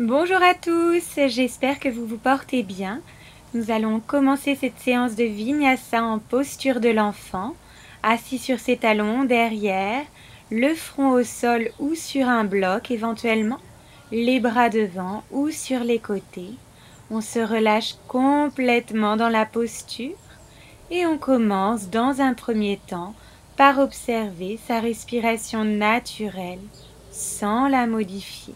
Bonjour à tous, j'espère que vous vous portez bien. Nous allons commencer cette séance de Vinyasa en posture de l'enfant, assis sur ses talons derrière, le front au sol ou sur un bloc éventuellement, les bras devant ou sur les côtés. On se relâche complètement dans la posture et on commence dans un premier temps par observer sa respiration naturelle sans la modifier.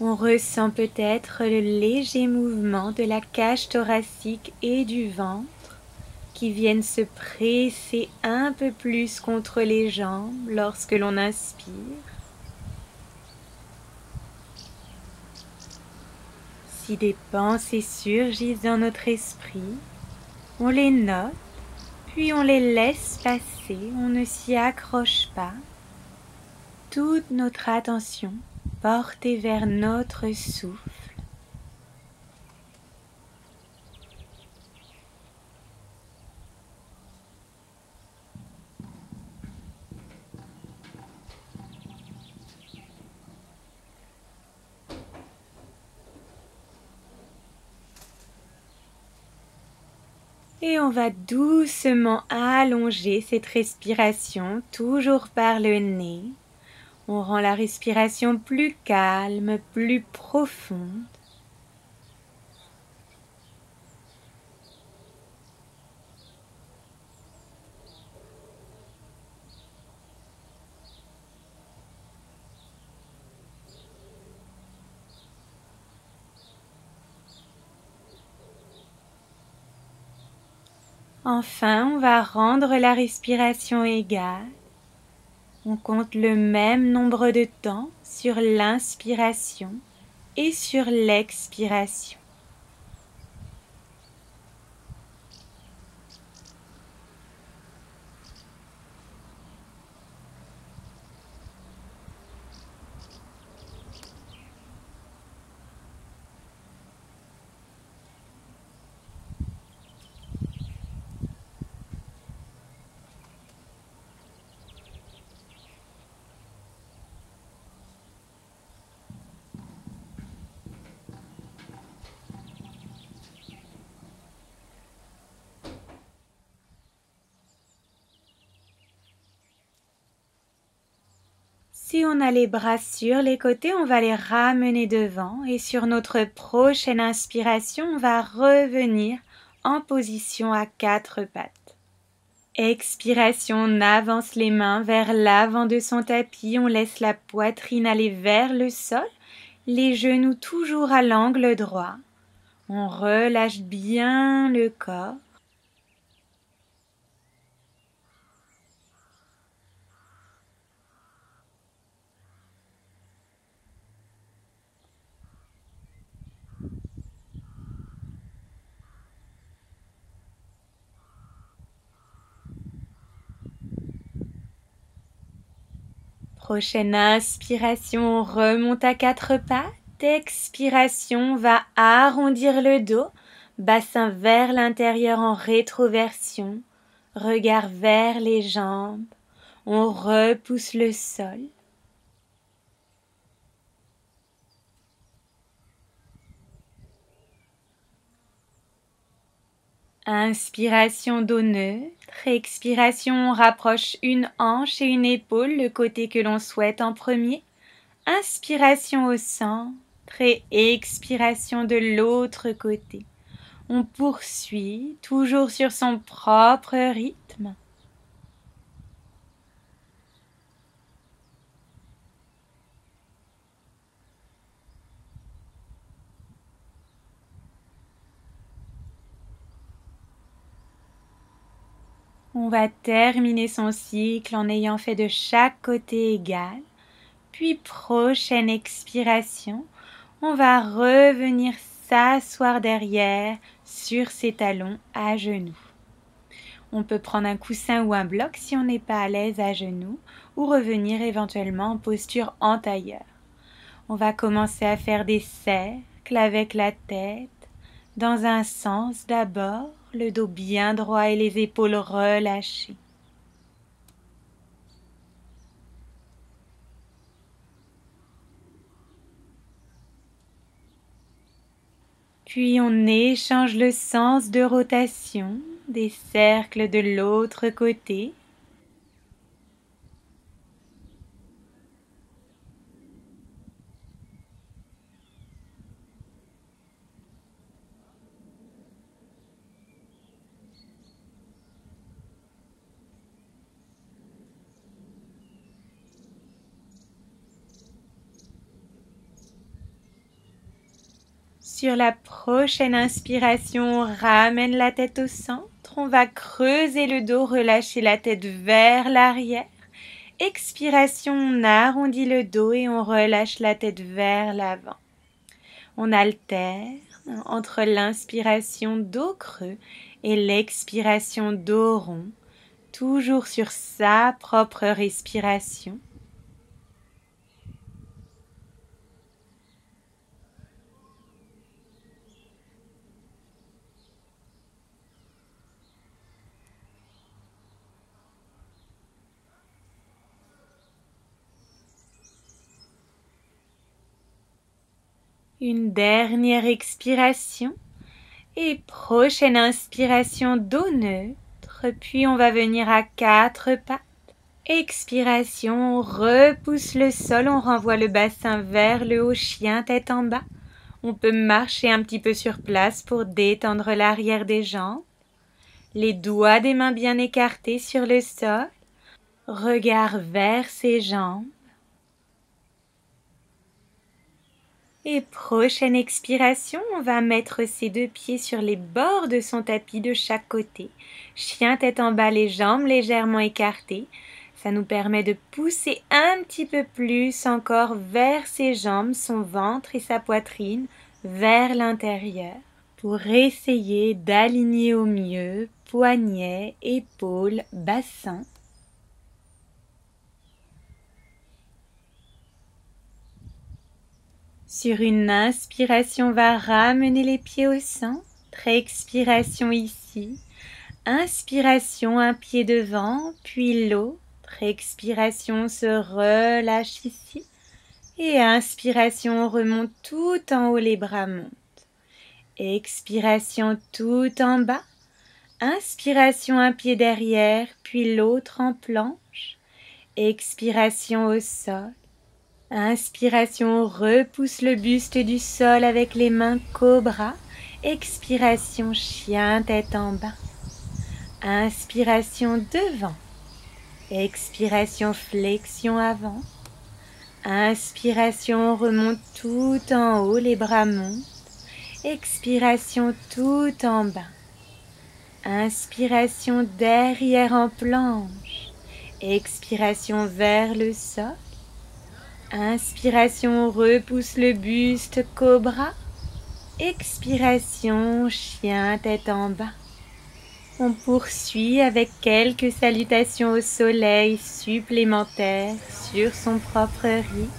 On ressent peut-être le léger mouvement de la cage thoracique et du ventre qui viennent se presser un peu plus contre les jambes lorsque l'on inspire. Si des pensées surgissent dans notre esprit, on les note, puis on les laisse passer, on ne s'y accroche pas. Toute notre attention portée vers notre souffle. Et on va doucement allonger cette respiration, toujours par le nez. On rend la respiration plus calme, plus profonde. Enfin, on va rendre la respiration égale. On compte le même nombre de temps sur l'inspiration et sur l'expiration. Si on a les bras sur les côtés, on va les ramener devant et sur notre prochaine inspiration, on va revenir en position à quatre pattes. Expiration, on avance les mains vers l'avant de son tapis, on laisse la poitrine aller vers le sol, les genoux toujours à l'angle droit. On relâche bien le corps. Prochaine inspiration, on remonte à quatre pattes. Expiration, on va arrondir le dos, bassin vers l'intérieur en rétroversion, regard vers les jambes. On repousse le sol. Inspiration dos neutre, expiration, on rapproche une hanche et une épaule, le côté que l'on souhaite en premier. Inspiration au centre et expiration de l'autre côté. On poursuit, toujours sur son propre rythme. On va terminer son cycle en ayant fait de chaque côté égal. Puis prochaine expiration, on va revenir s'asseoir derrière sur ses talons à genoux. On peut prendre un coussin ou un bloc si on n'est pas à l'aise à genoux ou revenir éventuellement en posture en tailleur. On va commencer à faire des cercles avec la tête dans un sens d'abord, le dos bien droit et les épaules relâchées. Puis on échange le sens de rotation des cercles de l'autre côté. Sur la prochaine inspiration, on ramène la tête au centre. On va creuser le dos, relâcher la tête vers l'arrière. Expiration, on arrondit le dos et on relâche la tête vers l'avant. On alterne entre l'inspiration dos creux et l'expiration dos rond, toujours sur sa propre respiration. Une dernière expiration et prochaine inspiration dos neutre, puis on va venir à 4 pattes. Expiration, on repousse le sol, on renvoie le bassin vers le haut, chien tête en bas. On peut marcher un petit peu sur place pour détendre l'arrière des jambes. Les doigts des mains bien écartés sur le sol. Regard vers ses jambes. Et prochaine expiration, on va mettre ses 2 pieds sur les bords de son tapis de chaque côté. Chien tête en bas, les jambes légèrement écartées. Ça nous permet de pousser un petit peu plus encore vers ses jambes, son ventre et sa poitrine vers l'intérieur pour essayer d'aligner au mieux poignets, épaules, bassin. Sur une inspiration, on va ramener les pieds au centre. Expiration ici. Inspiration, un pied devant, puis l'autre. Expiration, on se relâche ici. Et inspiration, on remonte tout en haut, les bras montent. Expiration, tout en bas. Inspiration, un pied derrière, puis l'autre en planche. Expiration au sol. Inspiration, on repousse le buste du sol avec les mains cobra. Expiration, chien tête en bas. Inspiration devant. Expiration, flexion avant. Inspiration, on remonte tout en haut, les bras montent. Expiration, tout en bas. Inspiration, derrière en planche. Expiration, vers le sol. Inspiration, on repousse le buste, cobra. Expiration, chien tête en bas. On poursuit avec quelques salutations au soleil supplémentaires sur son propre rythme.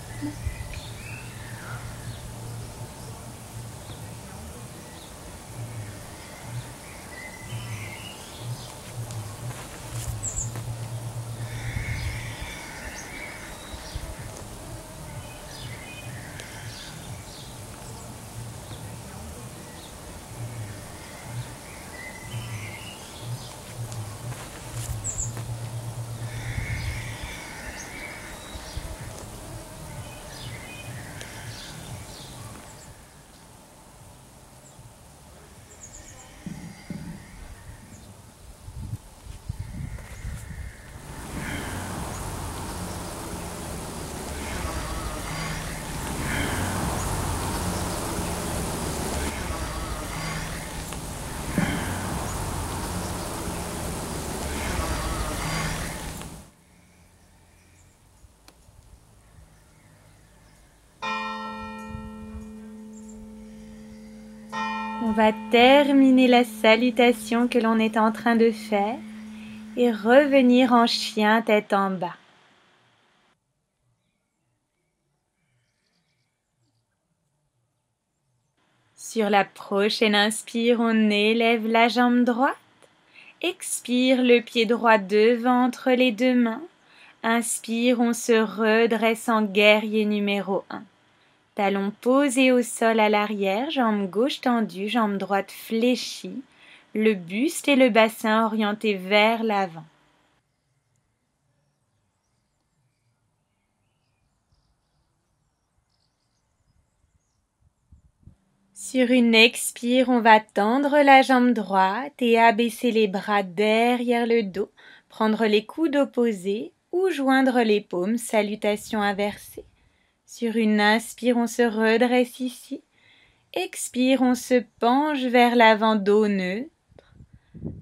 On va terminer la salutation que l'on est en train de faire et revenir en chien tête en bas. Sur la prochaine inspire, on élève la jambe droite. Expire, le pied droit devant entre les 2 mains. Inspire, on se redresse en guerrier numéro 1. Talons posés au sol à l'arrière, jambe gauche tendue, jambe droite fléchie, le buste et le bassin orientés vers l'avant. Sur une expire, on va tendre la jambe droite et abaisser les bras derrière le dos, prendre les coudes opposés ou joindre les paumes, salutation inversée. Sur une inspire, on se redresse ici. Expire, on se penche vers l'avant, dos neutre.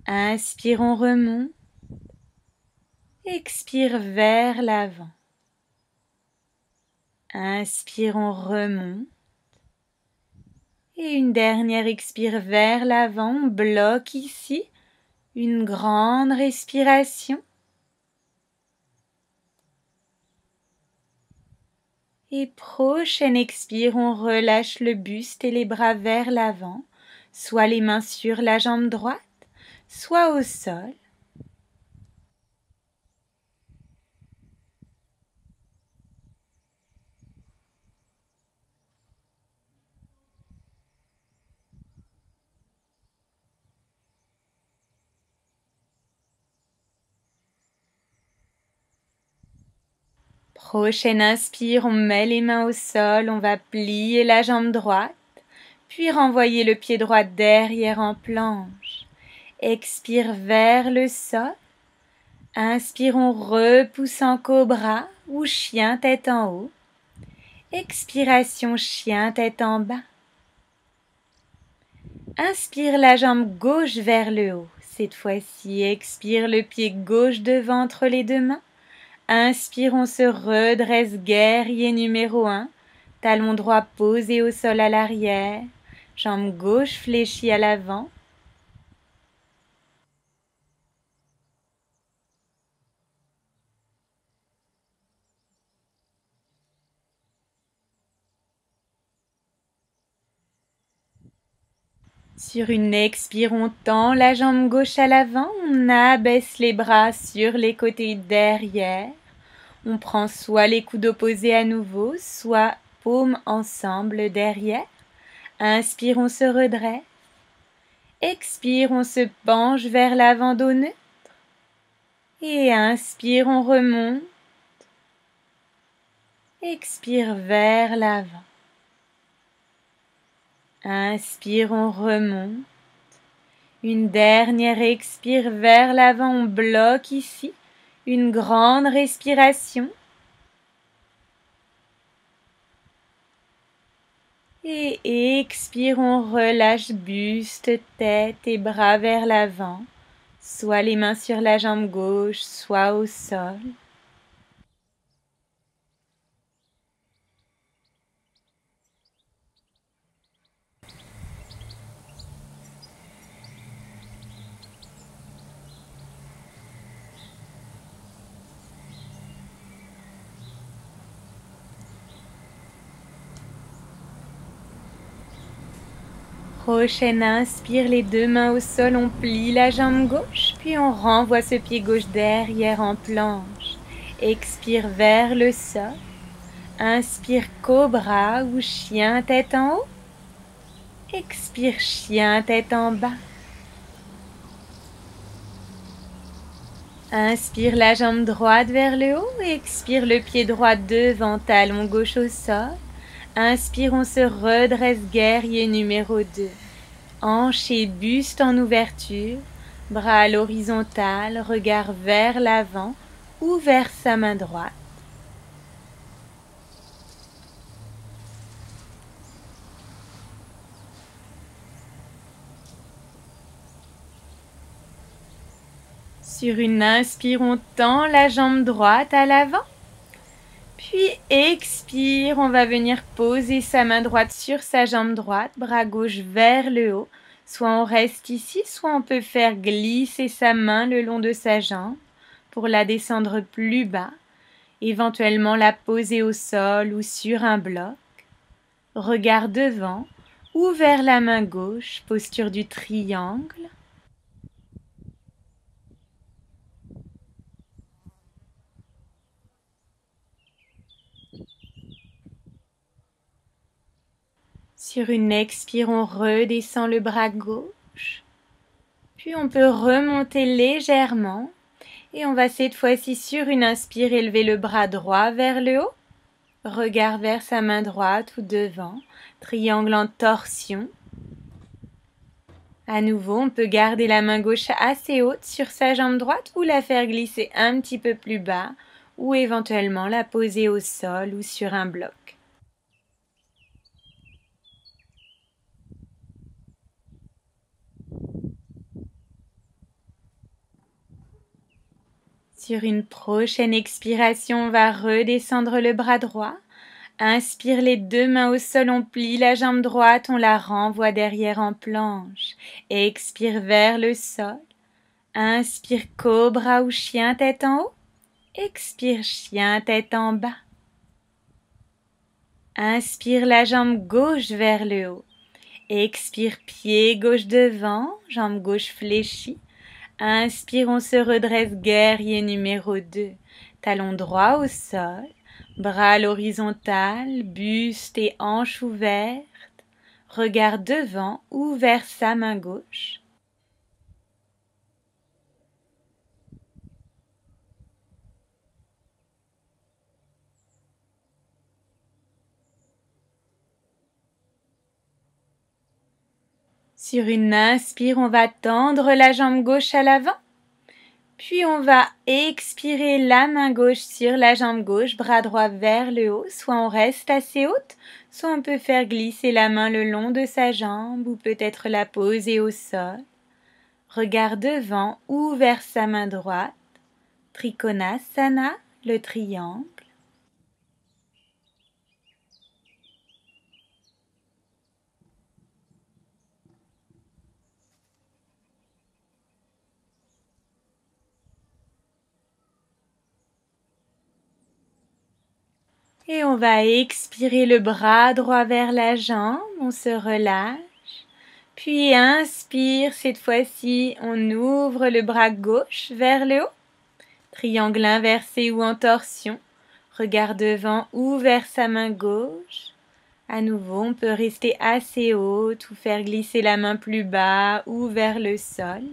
Inspire, on remonte. Expire vers l'avant. Inspire, on remonte. Et une dernière expire vers l'avant, on bloque ici. Une grande respiration. Et prochaine expire, on relâche le buste et les bras vers l'avant, soit les mains sur la jambe droite, soit au sol. Prochaine inspire, on met les mains au sol, on va plier la jambe droite, puis renvoyer le pied droit derrière en planche. Expire vers le sol. Inspire, on repousse en cobra ou chien tête en haut. Expiration, chien tête en bas. Inspire la jambe gauche vers le haut. Cette fois-ci, expire le pied gauche devant entre les deux mains. Inspire, on se redresse, guerrier numéro 1. Talon droit posé au sol à l'arrière. Jambe gauche fléchie à l'avant. Sur une expire, on tend la jambe gauche à l'avant, on abaisse les bras sur les côtés derrière. On prend soit les coudes opposés à nouveau, soit paumes ensemble derrière. Inspire, on se redresse. Expire, on se penche vers l'avant, dos neutre. Et inspire, on remonte. Expire vers l'avant. Inspire, on remonte. Une dernière expire vers l'avant, on bloque ici. Une grande respiration. Et expire, on relâche buste, tête et bras vers l'avant. Soit les mains sur la jambe gauche, soit au sol. Prochaine inspire, les deux mains au sol, on plie la jambe gauche, puis on renvoie ce pied gauche derrière en planche. Expire vers le sol. Inspire cobra ou chien tête en haut. Expire chien tête en bas. Inspire la jambe droite vers le haut. Expire le pied droit devant, talon gauche au sol. Inspire, on se redresse, guerrier numéro 2. Hanche et buste en ouverture, bras à l'horizontale, regard vers l'avant ou vers sa main droite. Sur une inspire, on tend la jambe droite à l'avant. Puis expire, on va venir poser sa main droite sur sa jambe droite, bras gauche vers le haut. Soit on reste ici, soit on peut faire glisser sa main le long de sa jambe pour la descendre plus bas, éventuellement la poser au sol ou sur un bloc. Regard devant ou vers la main gauche, posture du triangle. Sur une expire, on redescend le bras gauche. Puis on peut remonter légèrement. Et on va cette fois-ci sur une inspire élever le bras droit vers le haut. Regard vers sa main droite ou devant. Triangle en torsion. À nouveau, on peut garder la main gauche assez haute sur sa jambe droite ou la faire glisser un petit peu plus bas ou éventuellement la poser au sol ou sur un bloc. Sur une prochaine expiration, on va redescendre le bras droit. Inspire les deux mains au sol, on plie la jambe droite, on la renvoie derrière en planche. Expire vers le sol. Inspire cobra ou chien tête en haut. Expire chien tête en bas. Inspire la jambe gauche vers le haut. Expire pied gauche devant, jambe gauche fléchie. Inspire, on se redresse, guerrier numéro 2. Talon droit au sol, bras à l'horizontale, buste et hanche ouvertes. Regard devant ou vers sa main gauche. Sur une inspire, on va tendre la jambe gauche à l'avant. Puis on va expirer la main gauche sur la jambe gauche, bras droit vers le haut. Soit on reste assez haute, soit on peut faire glisser la main le long de sa jambe ou peut-être la poser au sol. Regard devant ou vers sa main droite. Trikonasana, le triangle. Et on va expirer le bras droit vers la jambe, on se relâche. Puis inspire, cette fois-ci, on ouvre le bras gauche vers le haut. Triangle inversé ou en torsion. Regard devant ou vers sa main gauche. À nouveau, on peut rester assez haute ou faire glisser la main plus bas ou vers le sol.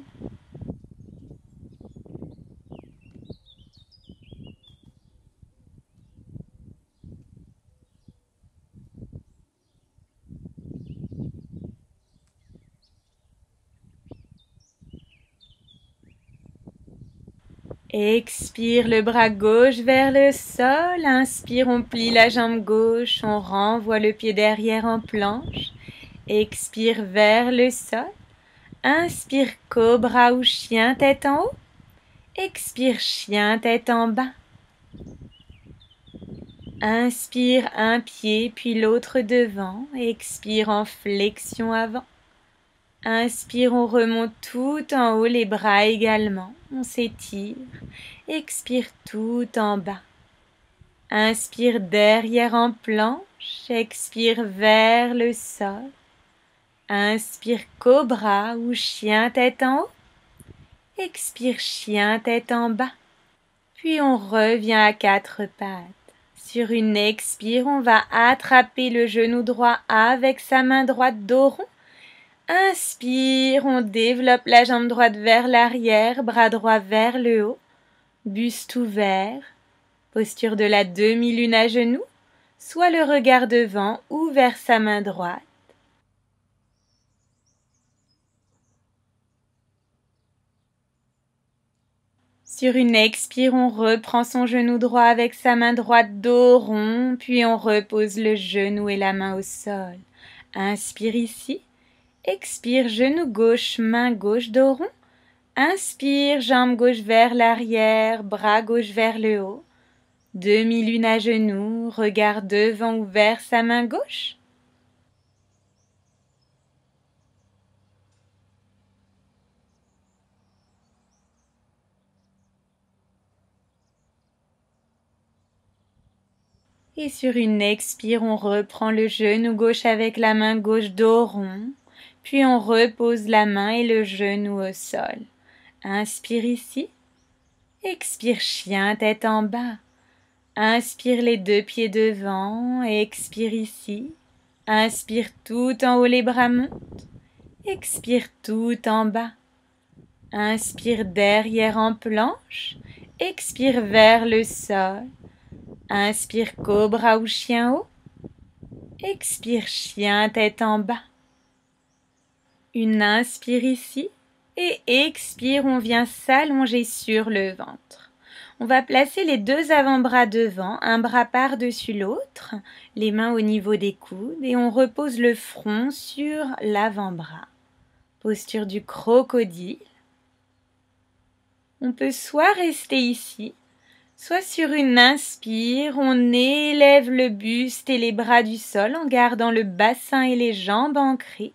Expire le bras gauche vers le sol. Inspire, on plie la jambe gauche. On renvoie le pied derrière en planche. Expire vers le sol. Inspire cobra ou chien tête en haut. Expire chien tête en bas. Inspire un pied puis l'autre devant. Expire en flexion avant. Inspire, on remonte tout en haut, les bras également. On s'étire. Expire tout en bas. Inspire derrière en planche. Expire vers le sol. Inspire cobra ou chien tête en haut. Expire chien tête en bas. Puis on revient à quatre pattes. Sur une expire, on va attraper le genou droit avec sa main droite dos rond. Inspire, on développe la jambe droite vers l'arrière, bras droit vers le haut, buste ouvert, posture de la demi-lune à genoux, soit le regard devant ou vers sa main droite. Sur une expire, on reprend son genou droit avec sa main droite dos rond, puis on repose le genou et la main au sol. Inspire ici. Expire, genou gauche, main gauche, dos rond. Inspire, jambe gauche vers l'arrière, bras gauche vers le haut. Demi-lune à genoux, regard devant ou vers sa main gauche. Et sur une expire, on reprend le genou gauche avec la main gauche dos rond. Puis on repose la main et le genou au sol. Inspire ici. Expire chien tête en bas. Inspire les deux pieds devant. Expire ici. Inspire tout en haut, les bras montent. Expire tout en bas. Inspire derrière en planche. Expire vers le sol. Inspire cobra ou chien haut. Expire chien tête en bas. Une inspire ici et expire, on vient s'allonger sur le ventre. On va placer les deux avant-bras devant, un bras par-dessus l'autre, les mains au niveau des coudes et on repose le front sur l'avant-bras. Posture du crocodile. On peut soit rester ici, soit sur une inspire, on élève le buste et les bras du sol en gardant le bassin et les jambes ancrées.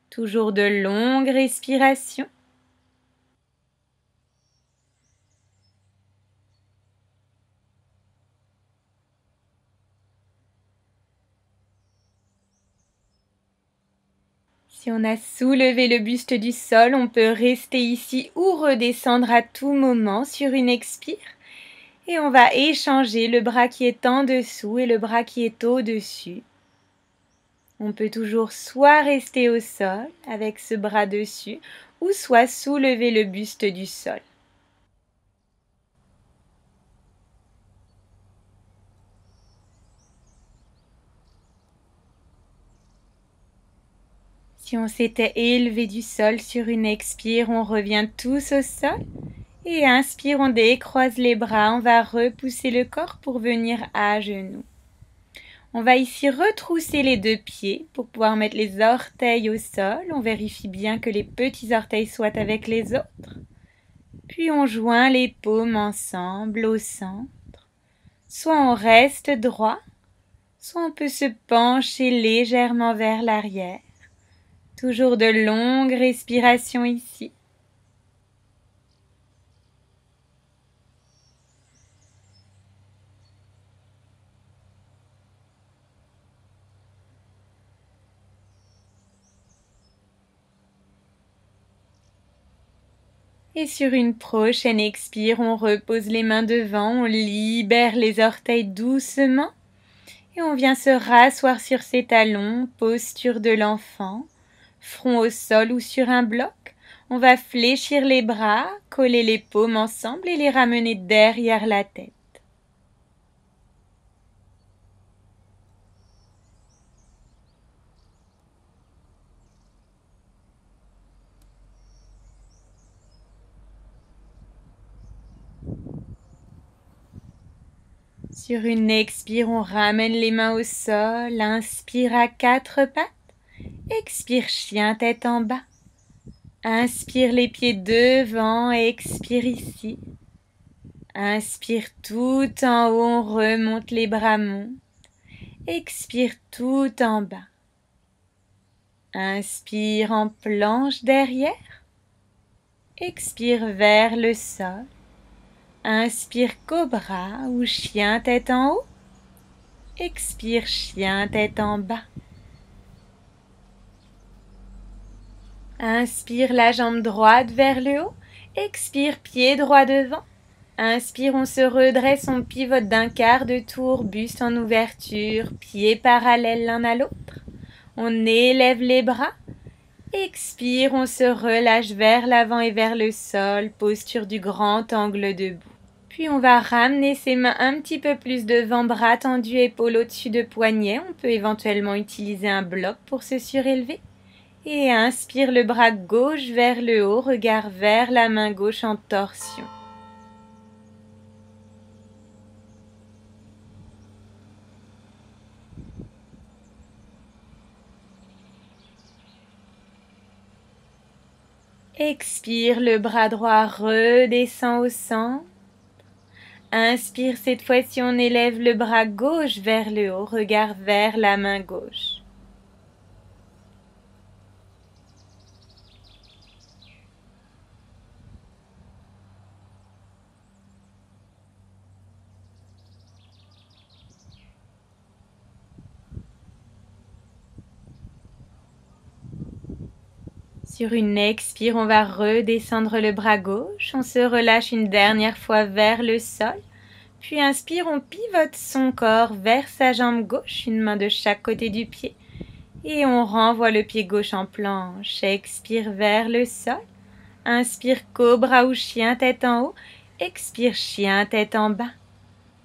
Toujours de longues respirations. Si on a soulevé le buste du sol, on peut rester ici ou redescendre à tout moment sur une expire. Et on va échanger le bras qui est en dessous et le bras qui est au-dessus. On peut toujours soit rester au sol avec ce bras dessus ou soit soulever le buste du sol. Si on s'était élevé du sol sur une expire, on revient tous au sol. Et inspire, on décroise les bras, on va repousser le corps pour venir à genoux. On va ici retrousser les deux pieds pour pouvoir mettre les orteils au sol. On vérifie bien que les petits orteils soient avec les autres. Puis on joint les paumes ensemble au centre. Soit on reste droit, soit on peut se pencher légèrement vers l'arrière. Toujours de longues respirations ici. Et sur une prochaine expire, on repose les mains devant, on libère les orteils doucement. Et on vient se rasseoir sur ses talons, posture de l'enfant, front au sol ou sur un bloc. On va fléchir les bras, coller les paumes ensemble et les ramener derrière la tête. Sur une expire, on ramène les mains au sol, inspire à quatre pattes, expire chien tête en bas. Inspire les pieds devant, expire ici. Inspire tout en haut, on remonte les bras montent. Expire tout en bas. Inspire en planche derrière. Expire vers le sol. Inspire cobra ou chien tête en haut. Expire chien tête en bas. Inspire la jambe droite vers le haut. Expire pied droit devant. Inspire, on se redresse, on pivote d'un quart de tour, buste en ouverture, pieds parallèles l'un à l'autre. On élève les bras. Expire, on se relâche vers l'avant et vers le sol, posture du grand angle debout. Puis on va ramener ses mains un petit peu plus devant, bras tendus, épaules au-dessus de poignets. On peut éventuellement utiliser un bloc pour se surélever. Et inspire le bras gauche vers le haut, regard vers la main gauche en torsion. Expire, le bras droit redescend au centre. Inspire, cette fois-ci on élève le bras gauche vers le haut, regard vers la main gauche. Sur une expire, on va redescendre le bras gauche. On se relâche une dernière fois vers le sol. Puis inspire, on pivote son corps vers sa jambe gauche, une main de chaque côté du pied. Et on renvoie le pied gauche en planche. Expire vers le sol. Inspire, cobra ou chien, tête en haut. Expire, chien, tête en bas.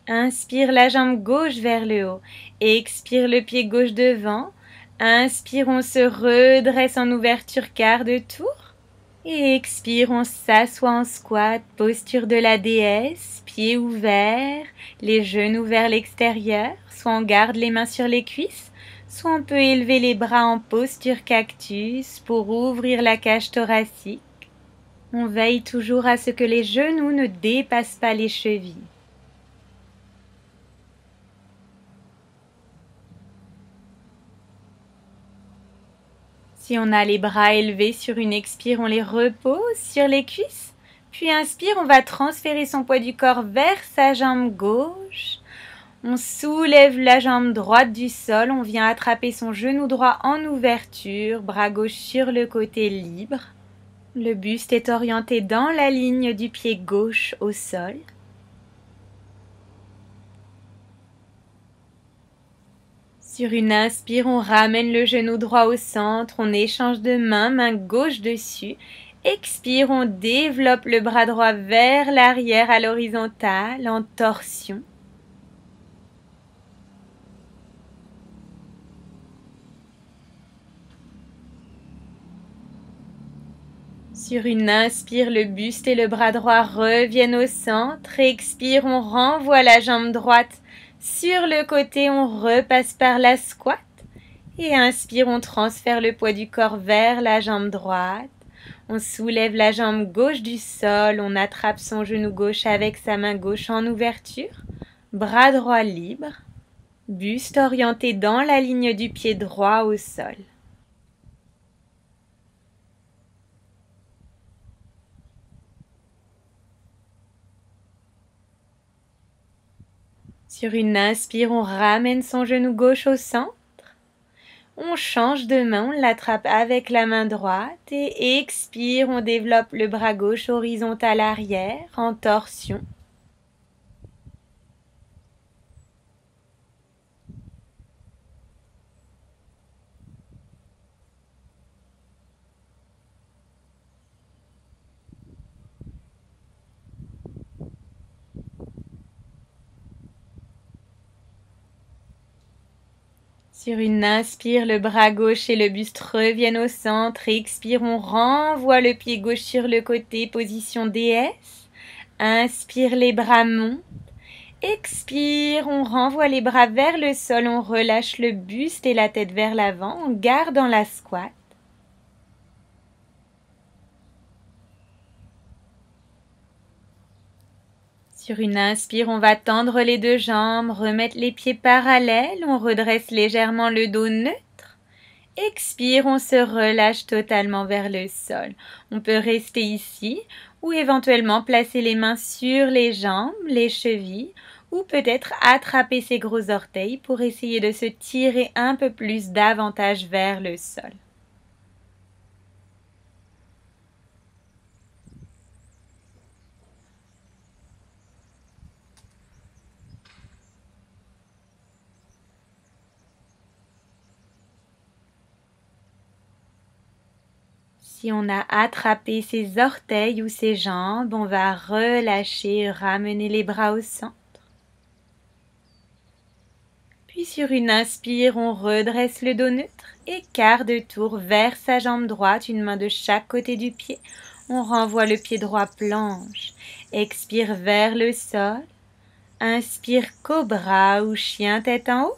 Inspire la jambe gauche vers le haut. Expire le pied gauche devant. Inspire, on se redresse en ouverture quart de tour. Et expire, on s'assoit en squat, posture de la déesse, pieds ouverts, les genoux vers l'extérieur, soit on garde les mains sur les cuisses, soit on peut élever les bras en posture cactus pour ouvrir la cage thoracique. On veille toujours à ce que les genoux ne dépassent pas les chevilles. Si on a les bras élevés sur une expire, on les repose sur les cuisses. Puis inspire, on va transférer son poids du corps vers sa jambe gauche. On soulève la jambe droite du sol, on vient attraper son genou droit en ouverture, bras gauche sur le côté libre. Le buste est orienté dans la ligne du pied gauche au sol. Sur une inspire, on ramène le genou droit au centre, on échange de main gauche dessus. Expire, on développe le bras droit vers l'arrière à l'horizontale en torsion. Sur une inspire, le buste et le bras droit reviennent au centre. Expire, on renvoie la jambe droite sur le côté, on repasse par la squat. Et inspire, on transfère le poids du corps vers la jambe droite. On soulève la jambe gauche du sol, on attrape son genou gauche avec sa main gauche en ouverture. Bras droit libre. Buste orienté dans la ligne du pied droit au sol. Sur une inspire, on ramène son genou gauche au centre. On change de main, on l'attrape avec la main droite et expire, on développe le bras gauche horizontal arrière en torsion. Sur une inspire, le bras gauche et le buste reviennent au centre. Expire, on renvoie le pied gauche sur le côté, position déesse. Inspire, les bras montent. Expire, on renvoie les bras vers le sol, on relâche le buste et la tête vers l'avant, on garde dans la squat. Sur une inspire, on va tendre les deux jambes, remettre les pieds parallèles, on redresse légèrement le dos neutre. Expire, on se relâche totalement vers le sol. On peut rester ici ou éventuellement placer les mains sur les jambes, les chevilles, ou peut-être attraper ses gros orteils pour essayer de se tirer un peu plus davantage vers le sol. Si on a attrapé ses orteils ou ses jambes, on va relâcher, ramener les bras au centre. Puis sur une inspire, on redresse le dos neutre et quart de tour vers sa jambe droite, une main de chaque côté du pied. On renvoie le pied droit planche. Expire vers le sol. Inspire cobra ou chien tête en haut.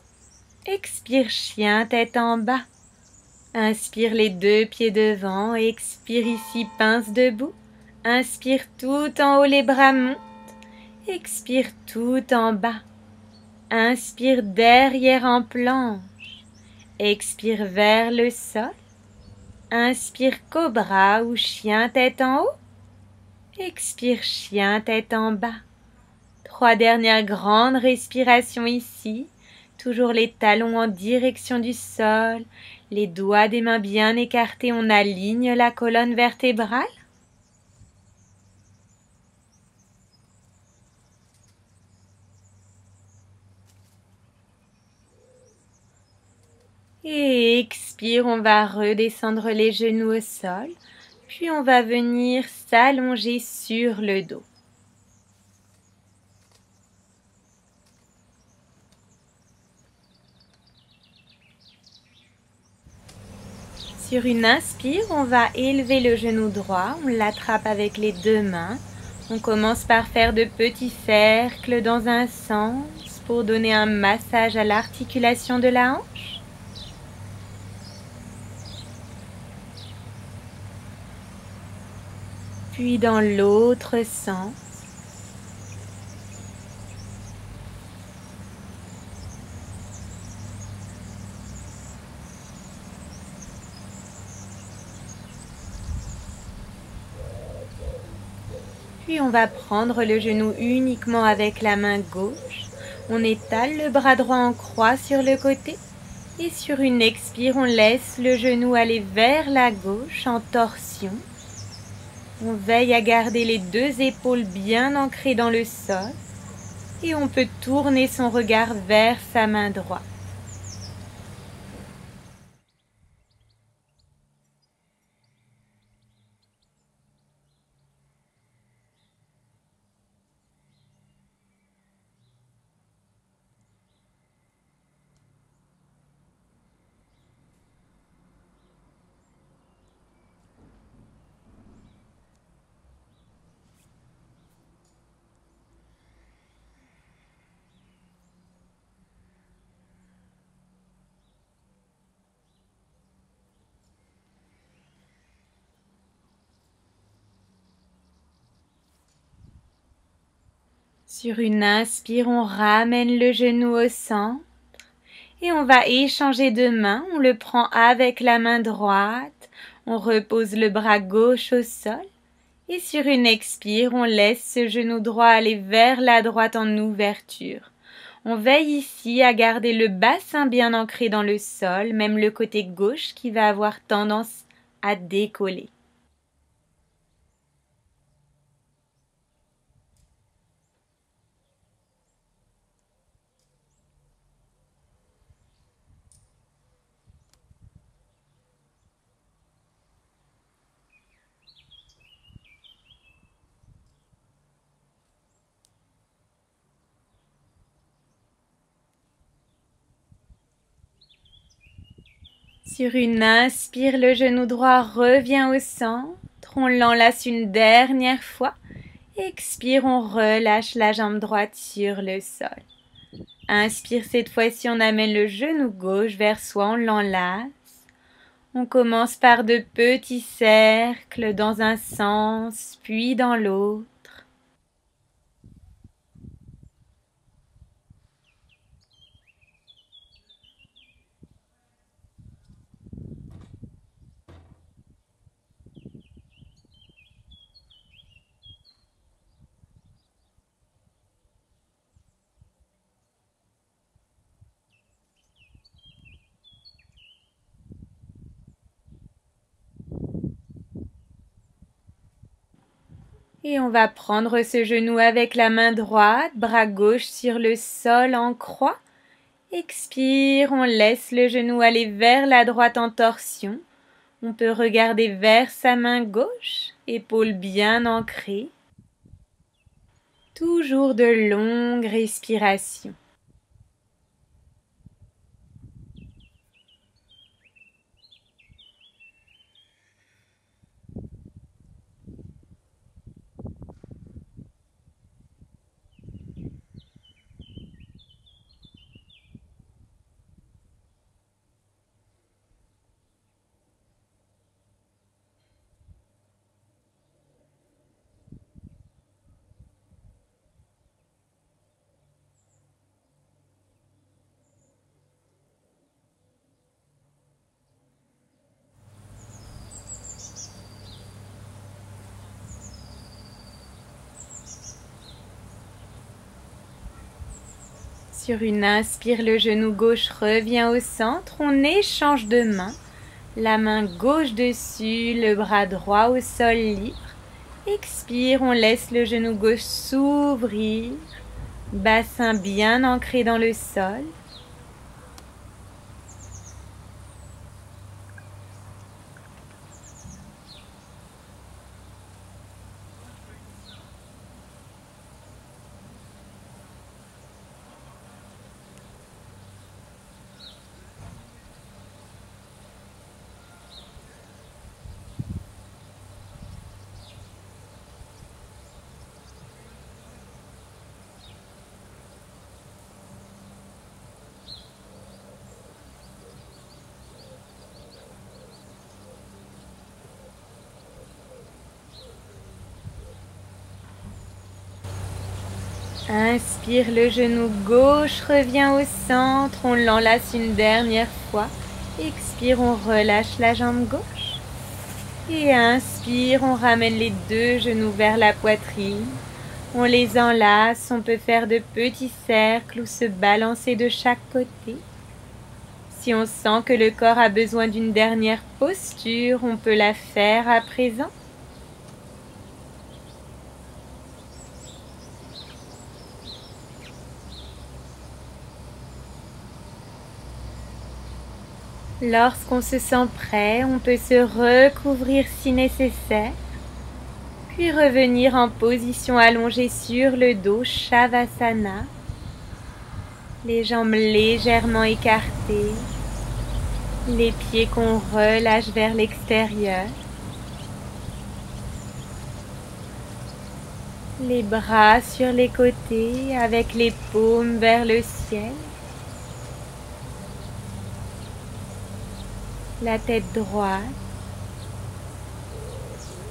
Expire chien tête en bas. Inspire les deux pieds devant, expire ici pince debout. Inspire tout en haut, les bras montent. Expire tout en bas. Inspire derrière en planche. Expire vers le sol. Inspire cobra ou chien tête en haut. Expire chien tête en bas. 3 dernières grandes respirations ici. Toujours les talons en direction du sol. Les doigts des mains bien écartés, on aligne la colonne vertébrale. Et expire, on va redescendre les genoux au sol, puis on va venir s'allonger sur le dos. Sur une inspire, on va élever le genou droit, on l'attrape avec les deux mains. On commence par faire de petits cercles dans un sens pour donner un massage à l'articulation de la hanche. Puis dans l'autre sens. Puis on va prendre le genou uniquement avec la main gauche. On étale le bras droit en croix sur le côté. Et sur une expire, on laisse le genou aller vers la gauche en torsion. On veille à garder les deux épaules bien ancrées dans le sol. Et on peut tourner son regard vers sa main droite. Sur une inspire, on ramène le genou au centre et on va échanger de mains. On le prend avec la main droite, on repose le bras gauche au sol et sur une expire, on laisse ce genou droit aller vers la droite en ouverture. On veille ici à garder le bassin bien ancré dans le sol, même le côté gauche qui va avoir tendance à décoller. Sur une inspire, le genou droit revient au centre. On l'enlace une dernière fois. Expire, on relâche la jambe droite sur le sol. Inspire, cette fois-ci, on amène le genou gauche vers soi, on l'enlace. On commence par de petits cercles dans un sens, puis dans l'autre. Et on va prendre ce genou avec la main droite, bras gauche sur le sol en croix. Expire, on laisse le genou aller vers la droite en torsion. On peut regarder vers sa main gauche, épaules bien ancrées. Toujours de longues respirations. Sur une inspire, le genou gauche revient au centre. On échange de mains. La main gauche dessus, le bras droit au sol libre. Expire, on laisse le genou gauche s'ouvrir. Bassin bien ancré dans le sol. Inspire, le genou gauche revient au centre, on l'enlace une dernière fois. Expire, on relâche la jambe gauche. Et inspire, on ramène les deux genoux vers la poitrine. On les enlace, on peut faire de petits cercles ou se balancer de chaque côté. Si on sent que le corps a besoin d'une dernière posture, on peut la faire à présent. Lorsqu'on se sent prêt, on peut se recouvrir si nécessaire, puis revenir en position allongée sur le dos, Shavasana, les jambes légèrement écartées, les pieds qu'on relâche vers l'extérieur, les bras sur les côtés avec les paumes vers le ciel, la tête droite.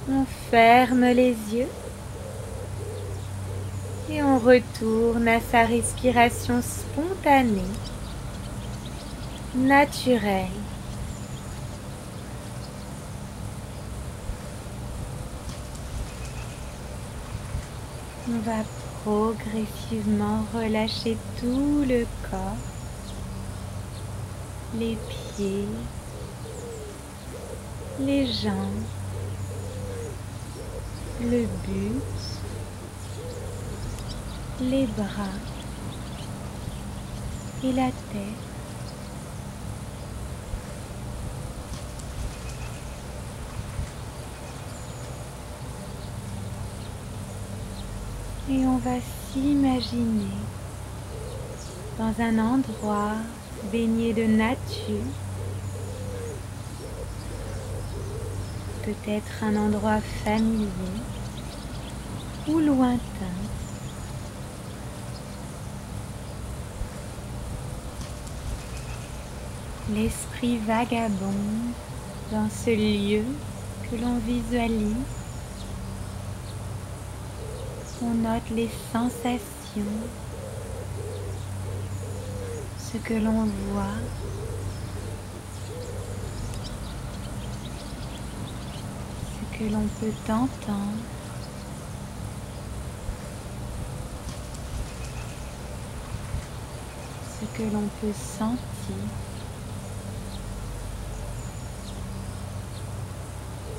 On ferme les yeux et on retourne à sa respiration spontanée, naturelle. On va progressivement relâcher tout le corps, les pieds, les jambes, le buste, les bras et la tête. Et on va s'imaginer dans un endroit baigné de nature, peut-être un endroit familier ou lointain. L'esprit vagabonde dans ce lieu que l'on visualise. On note les sensations, ce que l'on voit, ce que l'on peut entendre. Ce que l'on peut sentir,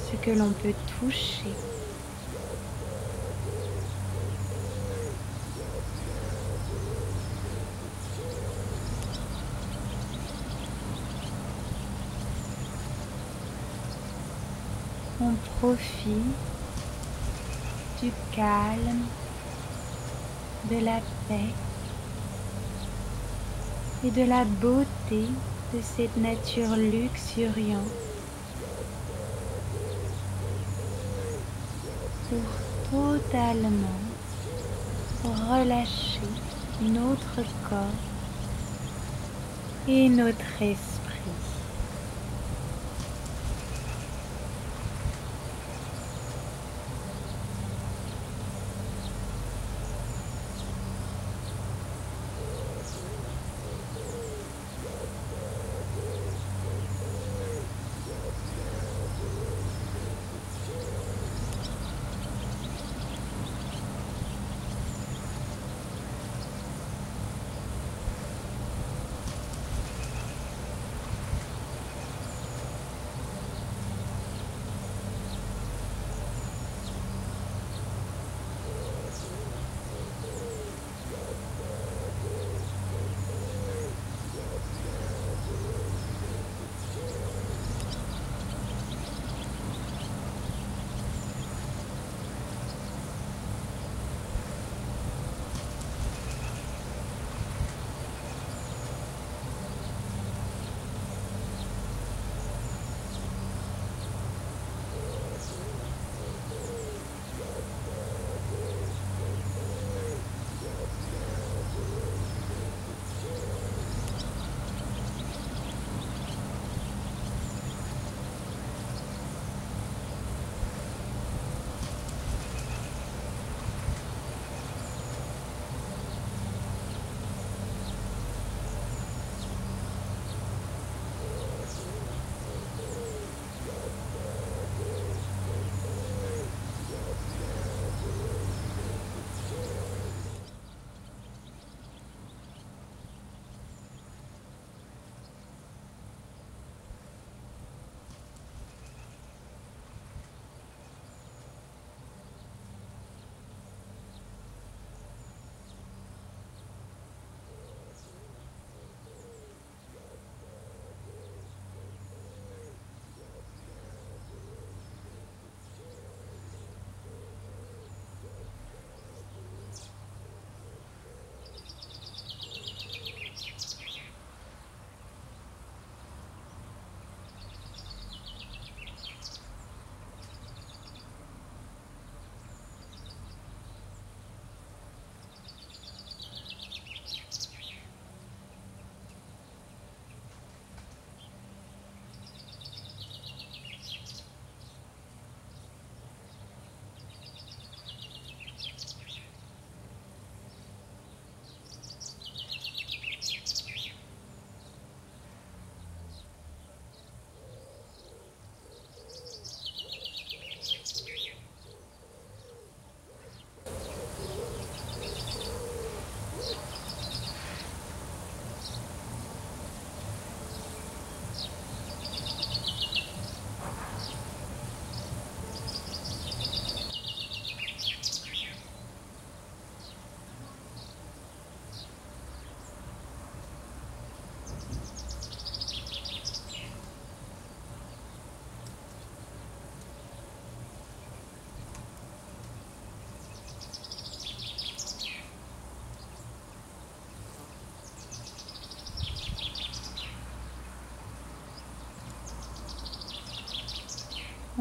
ce que l'on peut toucher. On profite du calme, de la paix et de la beauté de cette nature luxuriante pour totalement relâcher notre corps et notre esprit.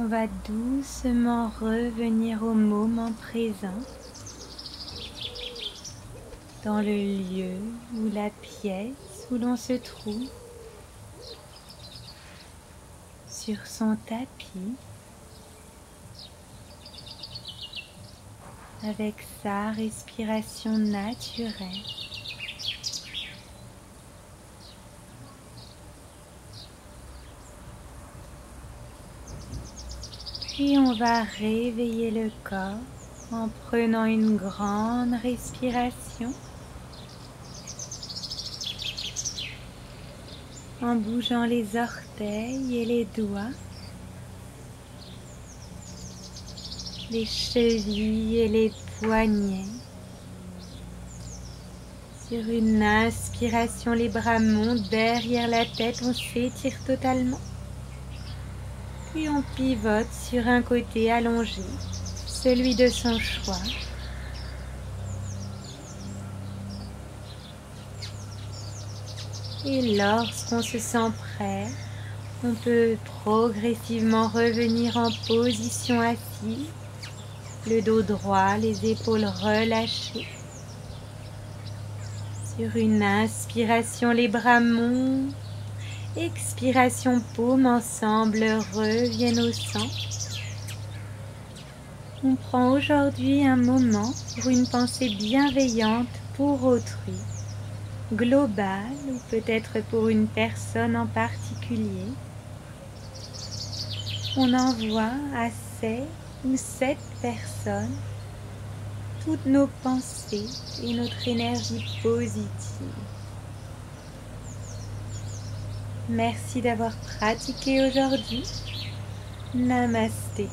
On va doucement revenir au moment présent, dans le lieu ou la pièce où l'on se trouve, sur son tapis, avec sa respiration naturelle. Puis on va réveiller le corps en prenant une grande respiration, en bougeant les orteils et les doigts, les chevilles et les poignets. Sur une inspiration, les bras montent derrière la tête, on s'étire totalement. Puis on pivote sur un côté allongé, celui de son choix. Et lorsqu'on se sent prêt, on peut progressivement revenir en position assise, le dos droit, les épaules relâchées. Sur une inspiration, les bras montent. Expiration, paumes ensemble reviennent au centre. On prend aujourd'hui un moment pour une pensée bienveillante pour autrui, globale ou peut-être pour une personne en particulier. On envoie à ces ou cette personne toutes nos pensées et notre énergie positive. Merci d'avoir pratiqué aujourd'hui. Namasté.